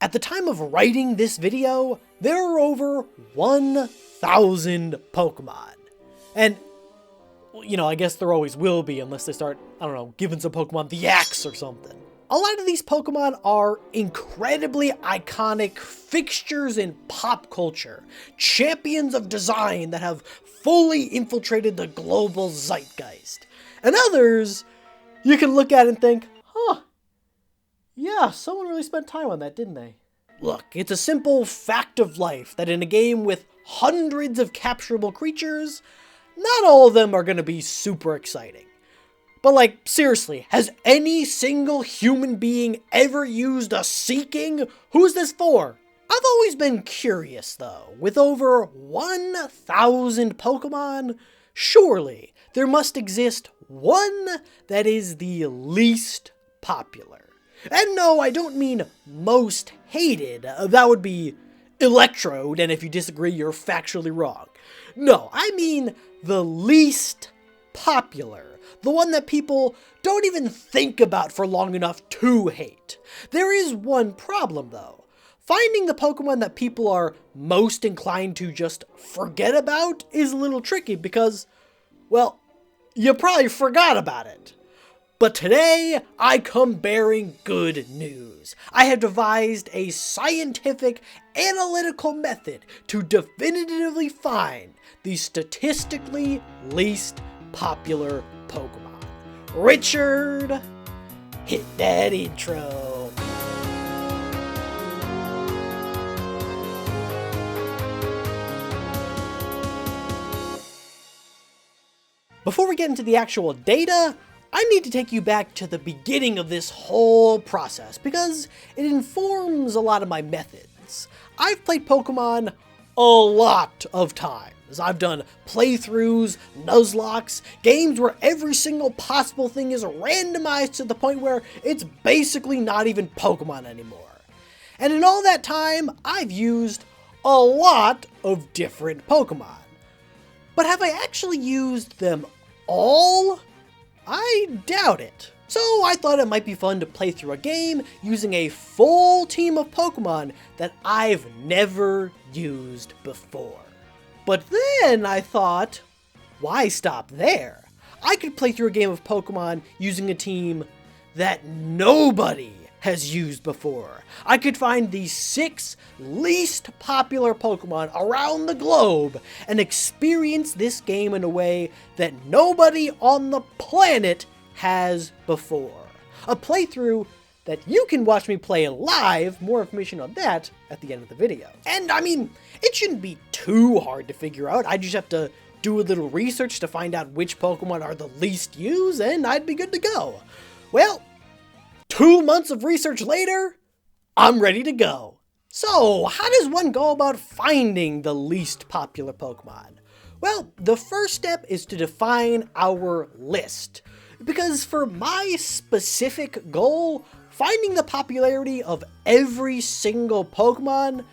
At the time of writing this video, there are over 1,000 Pokemon. And, you know, I guess there always will be unless they start, I don't know, giving some Pokemon the axe or something. A lot of these Pokemon are incredibly iconic fixtures in pop culture, champions of design that have fully infiltrated the global zeitgeist. And others, you can look at and think, huh, yeah, someone really spent time on that, didn't they? Look, it's a simple fact of life that in a game with hundreds of capturable creatures, not all of them are going to be super exciting. But like, seriously, has any single human being ever used a Seeking? Who's this for? I've always been curious though, with over 1,000 Pokemon, surely there must exist one that is the least popular. And no, I don't mean most hated, that would be Electrode, and if you disagree, you're factually wrong. No, I mean the least popular. The one that people don't even think about for long enough to hate. There is one problem though. Finding the Pokemon that people are most inclined to just forget about is a little tricky because, well, you probably forgot about it. But today, I come bearing good news. I have devised a scientific, analytical method to definitively find the statistically least popular Pokemon. Richard, hit that intro. Before we get into the actual data, I need to take you back to the beginning of this whole process because it informs a lot of my methods. I've played Pokemon a lot of times. I've done playthroughs, Nuzlocks, games where every single possible thing is randomized to the point where it's basically not even Pokemon anymore. And in all that time, I've used a lot of different Pokemon. But have I actually used them all? I doubt it. So I thought it might be fun to play through a game using a full team of Pokemon that I've never used before. But then I thought, why stop there? I could play through a game of Pokemon using a team that nobody has used before. I could find the 6 least popular Pokemon around the globe and experience this game in a way that nobody on the planet has before. A playthrough that you can watch me play live. More information on that at the end of the video. And I mean, it shouldn't be too hard to figure out. I just have to do a little research to find out which Pokemon are the least used and I'd be good to go. Well, 2 months of research later, I'm ready to go. So, how does one go about finding the least popular Pokemon? Well, the first step is to define our list. Because for my specific goal, finding the popularity of every single Pokemon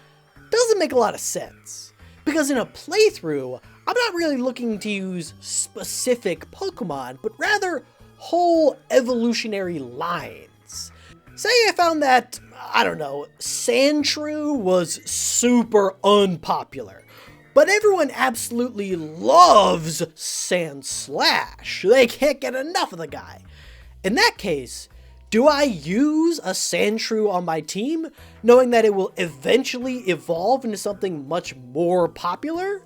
doesn't make a lot of sense. Because in a playthrough, I'm not really looking to use specific Pokemon, but rather whole evolutionary lines. Say I found that, I don't know, Sandshrew was super unpopular, but everyone absolutely loves Sandslash. They can't get enough of the guy. In that case, do I use a Sandshrew on my team, knowing that it will eventually evolve into something much more popular?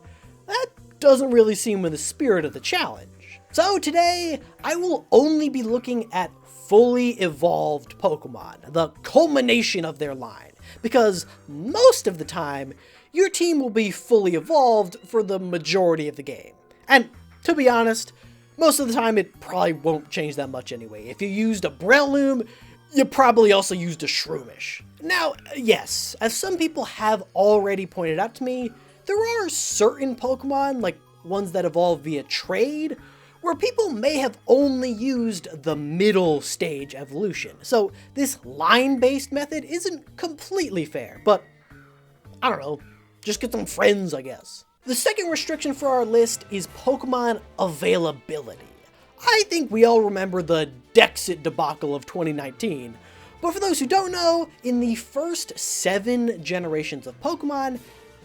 That doesn't really seem in the spirit of the challenge. So today, I will only be looking at fully evolved Pokemon, the culmination of their line, because most of the time, your team will be fully evolved for the majority of the game. And to be honest, most of the time it probably won't change that much anyway. If you used a Breloom, you probably also used a Shroomish. Now, yes, as some people have already pointed out to me, there are certain Pokemon, like ones that evolve via trade, where people may have only used the middle stage evolution. So this line-based method isn't completely fair, but I don't know, just get some friends, I guess. The second restriction for our list is Pokemon availability. I think we all remember the Dexit debacle of 2019, But for those who don't know, in the first 7 generations of Pokemon,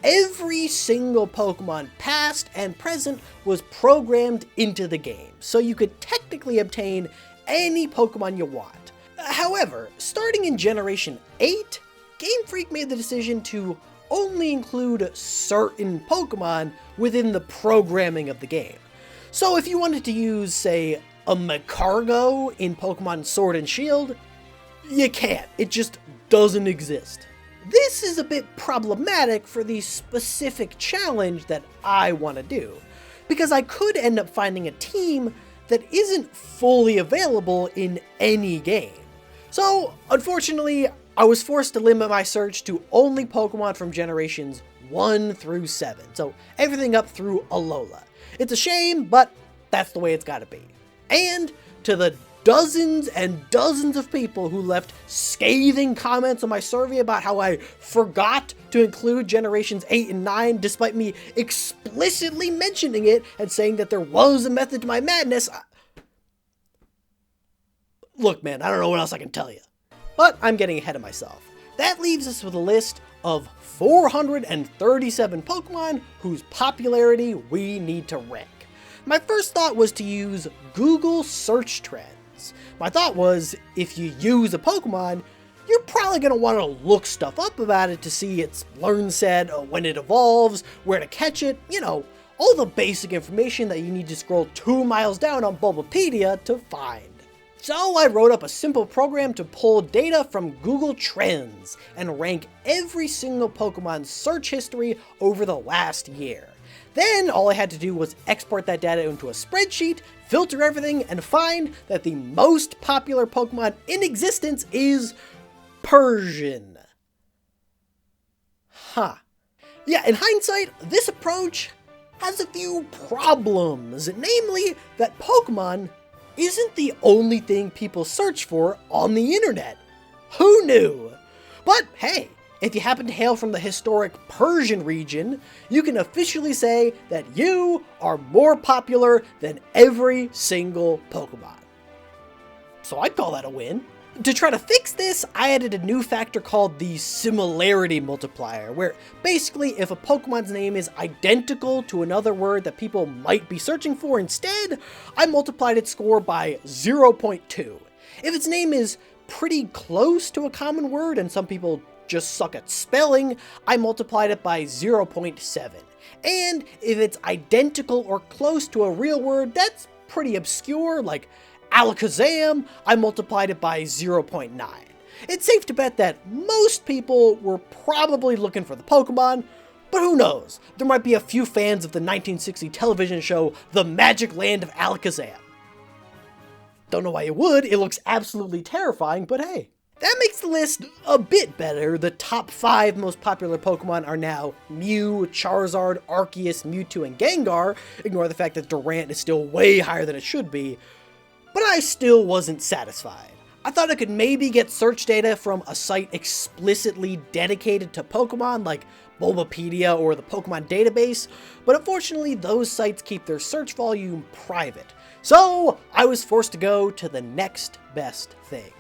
every single Pokemon past and present was programmed into the game, so you could technically obtain any Pokemon you want. However, starting in Generation 8, Game Freak made the decision to only include certain Pokemon within the programming of the game. So if you wanted to use, say, a Magcargo in Pokemon Sword and Shield, you can't. It just doesn't exist. This is a bit problematic for the specific challenge that I want to do, because I could end up finding a team that isn't fully available in any game. So, unfortunately, I was forced to limit my search to only Pokemon from generations 1 through 7, so everything up through Alola. It's a shame, but that's the way it's gotta be. And to the dozens and dozens of people who left scathing comments on my survey about how I forgot to include generations 8 and 9 despite me explicitly mentioning it and saying that there was a method to my madness. Look, man, I don't know what else I can tell you. But I'm getting ahead of myself. That leaves us with a list of 437 Pokemon whose popularity we need to rank. My first thought was to use Google search trends. My thought was, if you use a Pokemon, you're probably going to want to look stuff up about it to see its learn set, when it evolves, where to catch it, you know, all the basic information that you need to scroll 2 miles down on Bulbapedia to find. So I wrote up a simple program to pull data from Google Trends and rank every single Pokemon's search history over the last year. Then all I had to do was export that data into a spreadsheet, filter everything, and find that the most popular Pokemon in existence is Persian. Yeah, in hindsight, this approach has a few problems, namely that Pokemon isn't the only thing people search for on the internet. Who knew? But hey, if you happen to hail from the historic Persian region, you can officially say that you are more popular than every single Pokemon. So I'd call that a win. To try to fix this, I added a new factor called the similarity multiplier, where basically if a Pokemon's name is identical to another word that people might be searching for instead, I multiplied its score by 0.2. If its name is pretty close to a common word and some people just suck at spelling, I multiplied it by 0.7. And if it's identical or close to a real word that's pretty obscure, like Alakazam, I multiplied it by 0.9. It's safe to bet that most people were probably looking for the Pokemon, but who knows? There might be a few fans of the 1960 television show The Magic Land of Alakazam. Don't know why you would, it looks absolutely terrifying, but hey. That makes the list a bit better. The top 5 most popular Pokemon are now Mew, Charizard, Arceus, Mewtwo, and Gengar. Ignore the fact that Durant is still way higher than it should be. But I still wasn't satisfied. I thought I could maybe get search data from a site explicitly dedicated to Pokemon, like Bulbapedia or the Pokemon database, but unfortunately those sites keep their search volume private. So I was forced to go to the next best thing.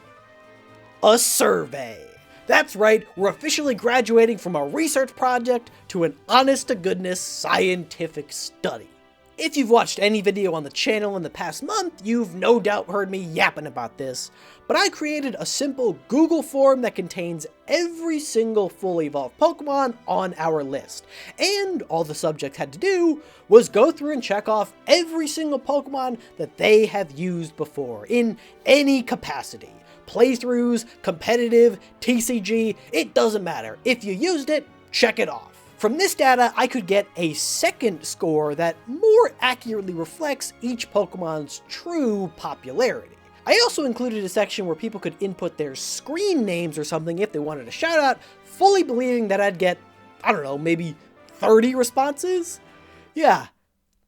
A survey. That's right, we're officially graduating from a research project to an honest-to-goodness scientific study. If you've watched any video on the channel in the past month, you've no doubt heard me yapping about this, but I created a simple Google form that contains every single fully evolved Pokemon on our list, and all the subject had to do was go through and check off every single Pokemon that they have used before, in any capacity. Playthroughs, competitive, TCG, it doesn't matter. If you used it, check it off. From this data, I could get a second score that more accurately reflects each Pokemon's true popularity. I also included a section where people could input their screen names or something if they wanted a shout out, fully believing that I'd get, I don't know, maybe 30 responses? Yeah,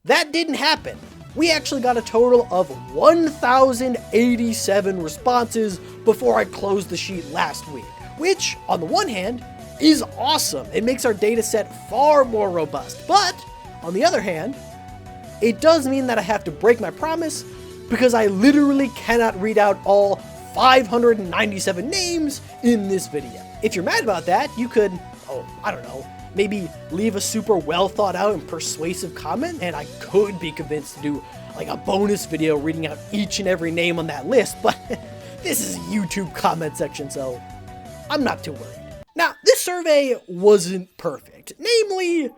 that didn't happen. We actually got a total of 1,087 responses before I closed the sheet last week, which, on the one hand, is awesome. It makes our data set far more robust. But, on the other hand, it does mean that I have to break my promise because I literally cannot read out all 597 names in this video. If you're mad about that, you could, I don't know, maybe leave a super well thought out and persuasive comment, and I could be convinced to do like a bonus video reading out each and every name on that list, but this is a YouTube comment section, so I'm not too worried. Now, this survey wasn't perfect. Namely,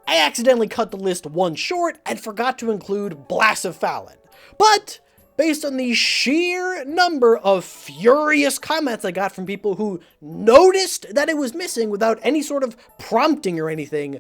I accidentally cut the list one short and forgot to include Blacephalon. But based on the sheer number of furious comments I got from people who noticed that it was missing without any sort of prompting or anything,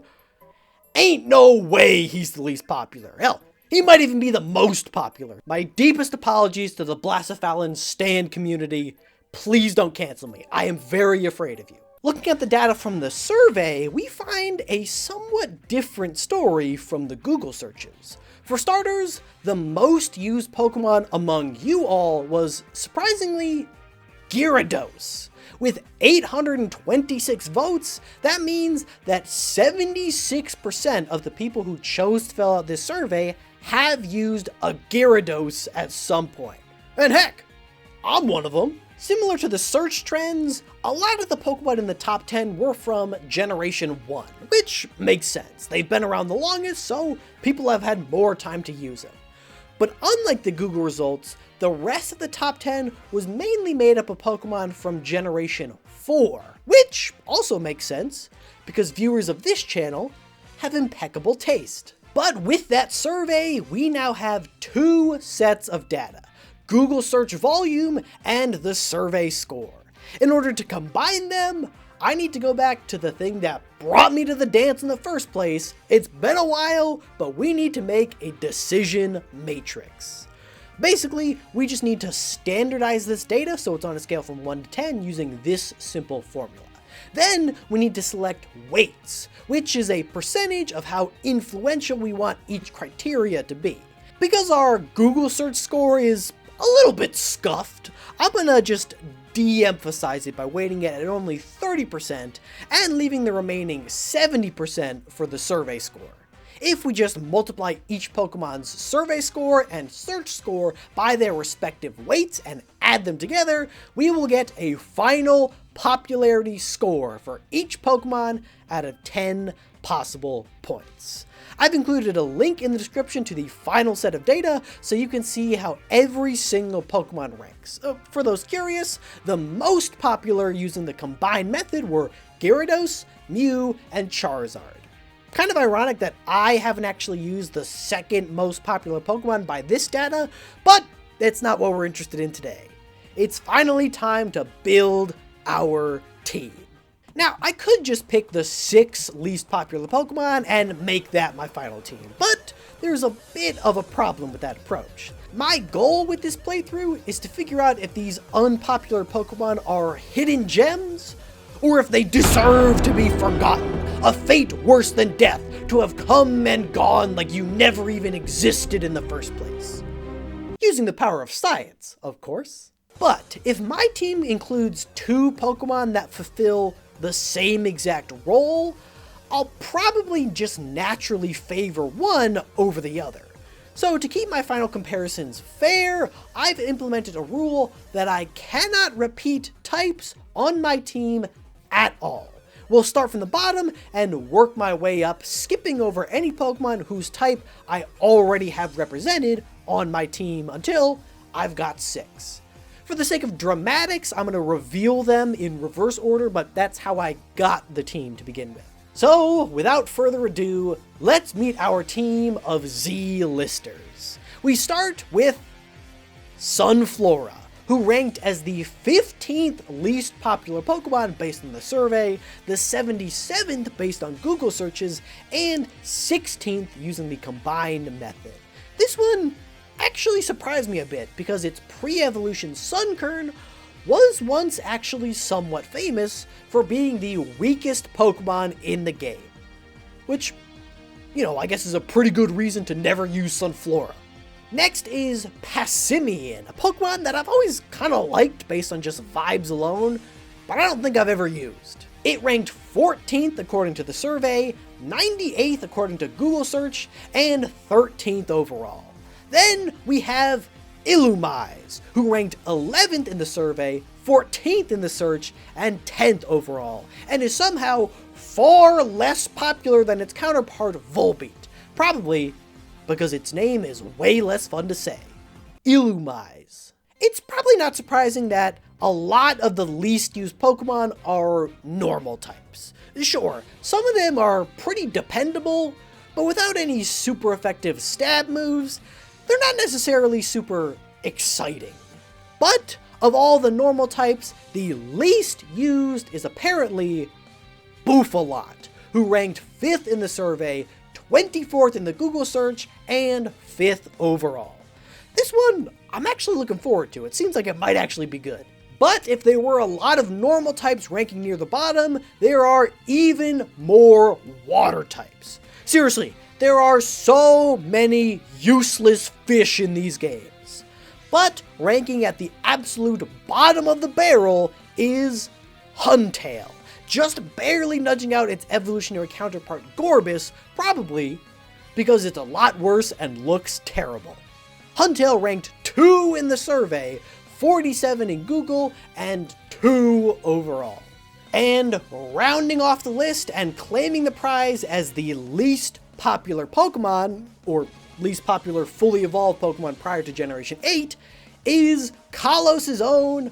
ain't no way he's the least popular. Hell, he might even be the most popular. My deepest apologies to the Blacephalon stan community. Please don't cancel me. I am very afraid of you. Looking at the data from the survey, we find a somewhat different story from the Google searches. For starters, the most used Pokemon among you all was, surprisingly, Gyarados. With 826 votes, that means that 76% of the people who chose to fill out this survey have used a Gyarados at some point. And heck, I'm one of them. Similar to the search trends, a lot of the Pokemon in the top 10 were from Generation 1, which makes sense. They've been around the longest, so people have had more time to use them. But unlike the Google results, the rest of the top 10 was mainly made up of Pokemon from Generation 4, which also makes sense, because viewers of this channel have impeccable taste. But with that survey, we now have two sets of data: Google search volume and the survey score. In order to combine them, I need to go back to the thing that brought me to the dance in the first place. It's been a while, but we need to make a decision matrix. Basically, we just need to standardize this data so it's on a scale from 1 to 10 using this simple formula. Then we need to select weights, which is a percentage of how influential we want each criteria to be. Because our Google search score is a little bit scuffed, I'm gonna just de-emphasize it by weighting it at only 30% and leaving the remaining 70% for the survey score. If we just multiply each Pokemon's survey score and search score by their respective weights and add them together, we will get a final popularity score for each Pokemon out of 10 possible points. I've included a link in the description to the final set of data so you can see how every single Pokemon ranks. For those curious, the most popular using the combined method were Gyarados, Mew, and Charizard. Kind of ironic that I haven't actually used the second most popular Pokemon by this data, but that's not what we're interested in today. It's finally time to build our team. Now, I could just pick the 6 least popular Pokemon and make that my final team, but there's a bit of a problem with that approach. My goal with this playthrough is to figure out if these unpopular Pokemon are hidden gems, or if they deserve to be forgotten, a fate worse than death, to have come and gone like you never even existed in the first place. Using the power of science, of course. But if my team includes 2 Pokemon that fulfill the same exact role, I'll probably just naturally favor one over the other. So to keep my final comparisons fair, I've implemented a rule that I cannot repeat types on my team at all. We'll start from the bottom and work my way up, skipping over any Pokemon whose type I already have represented on my team until I've got 6. For the sake of dramatics, I'm going to reveal them in reverse order, but that's how I got the team to begin with. So, without further ado, let's meet our team of Z-listers. We start with Sunflora, who ranked as the 15th least popular Pokemon based on the survey, the 77th based on Google searches, and 16th using the combined method. This one actually surprised me a bit because its pre-evolution Sunkern was once actually somewhat famous for being the weakest Pokemon in the game. Which, I guess is a pretty good reason to never use Sunflora. Next is Passimian, a Pokemon that I've always kind of liked based on just vibes alone, but I don't think I've ever used. It ranked 14th according to the survey, 98th according to Google search, and 13th overall. Then we have Illumais, who ranked 11th in the survey, 14th in the search, and 10th overall, and is somehow far less popular than its counterpart Volbeat, probably because its name is way less fun to say. Illumais. It's probably not surprising that a lot of the least used Pokemon are normal types. Sure, some of them are pretty dependable, but without any super effective stab moves, they're not necessarily super exciting. But of all the normal types, the least used is apparently Bouffalant, who ranked 5th in the survey, 24th in the Google search, and 5th overall. This one, I'm actually looking forward to. It seems like it might actually be good. But if there were a lot of normal types ranking near the bottom, there are even more water types. Seriously, there are so many useless fish in these games. But ranking at the absolute bottom of the barrel is Huntail, just barely nudging out its evolutionary counterpart Gorbis, probably because it's a lot worse and looks terrible. Huntail ranked 2 in the survey, 47 in Google, and 2 overall. And rounding off the list and claiming the prize as the least popular Pokemon, or least popular fully evolved Pokemon prior to Generation 8, is Kalos' own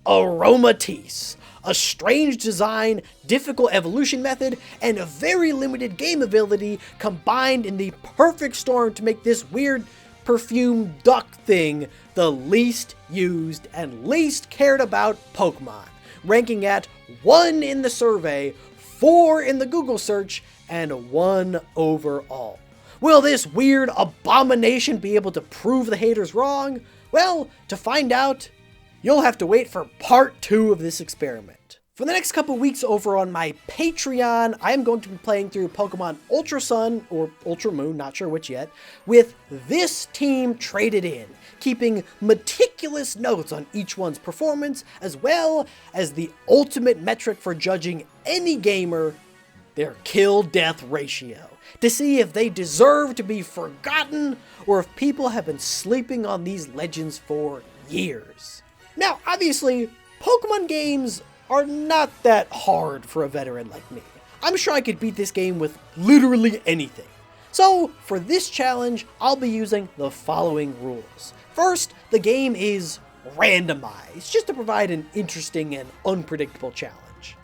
Aromatisse. A strange design, difficult evolution method, and a very limited game ability combined in the perfect storm to make this weird perfume duck thing the least used and least cared about Pokemon, ranking at 1 in the survey, 4 in the Google search, and 1 overall. Will this weird abomination be able to prove the haters wrong? Well, to find out, you'll have to wait for part 2 of this experiment. For the next couple weeks over on my Patreon, I am going to be playing through Pokemon Ultra Sun, or Ultra Moon, not sure which yet, with this team traded in, keeping meticulous notes on each one's performance, as well as the ultimate metric for judging any gamer, their kill-death ratio, to see if they deserve to be forgotten or if people have been sleeping on these legends for years. Now, obviously, Pokemon games are not that hard for a veteran like me. I'm sure I could beat this game with literally anything. So, for this challenge, I'll be using the following rules. First, the game is randomized, just to provide an interesting and unpredictable challenge.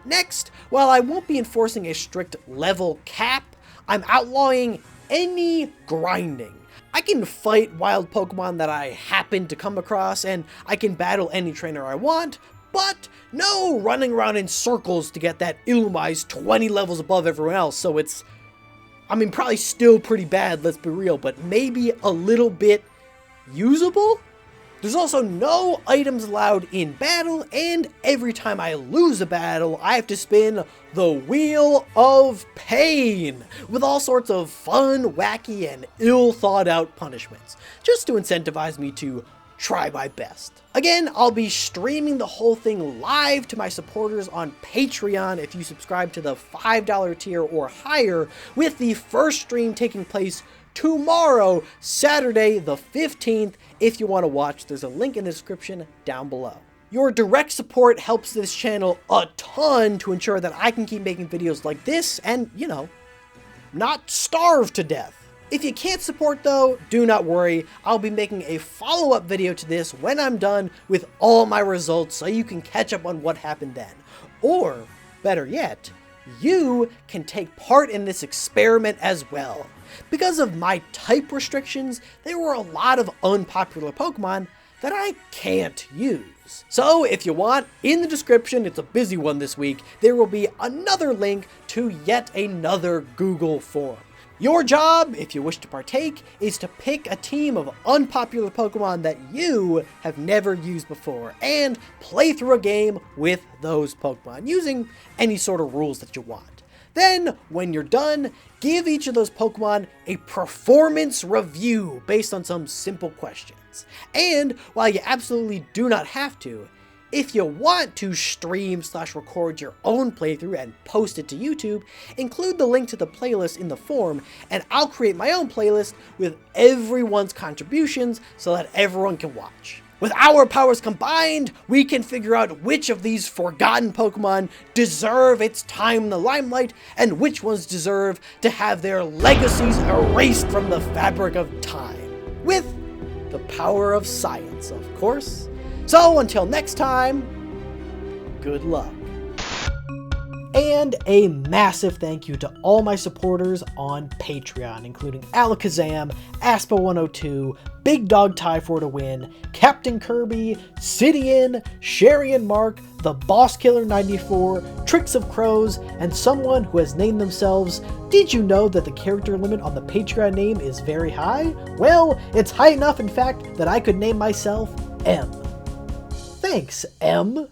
Next, while I won't be enforcing a strict level cap, I'm outlawing any grinding. I can fight wild Pokemon that I happen to come across, and I can battle any trainer I want, but no running around in circles to get that Illumais 20 levels above everyone else, so it's, probably still pretty bad, let's be real, but maybe a little bit usable? There's also no items allowed in battle, and every time I lose a battle, I have to spin the Wheel of Pain, with all sorts of fun, wacky, and ill-thought-out punishments, just to incentivize me to try my best. Again, I'll be streaming the whole thing live to my supporters on Patreon if you subscribe to the $5 tier or higher, with the first stream taking place tomorrow, Saturday the 15th. If you want to watch, there's a link in the description down below. Your direct support helps this channel a ton to ensure that I can keep making videos like this and, not starve to death. If you can't support though, do not worry. I'll be making a follow-up video to this when I'm done with all my results so you can catch up on what happened then. Or, better yet, you can take part in this experiment as well. Because of my type restrictions, there were a lot of unpopular Pokemon that I can't use. So if you want, in the description, it's a busy one this week, there will be another link to yet another Google form. Your job, if you wish to partake, is to pick a team of unpopular Pokemon that you have never used before, and play through a game with those Pokemon, using any sort of rules that you want. Then, when you're done, give each of those Pokemon a performance review based on some simple questions. And, while you absolutely do not have to, If you want to stream/record your own playthrough and post it to YouTube, include the link to the playlist in the form, and I'll create my own playlist with everyone's contributions so that everyone can watch. With our powers combined, we can figure out which of these forgotten Pokemon deserve its time in the limelight, and which ones deserve to have their legacies erased from the fabric of time. With the power of science, of course. So until next time, good luck. And a massive thank you to all my supporters on Patreon, including Alakazam, Aspa102, Big Dog Typhor to Win, Captain Kirby, Sidian, Sherry and Mark, The Boss Killer 94, Tricks of Crows, and someone who has named themselves, "Did you know that the character limit on the Patreon name is very high?" Well, it's high enough in fact that I could name myself M. Thanks, M.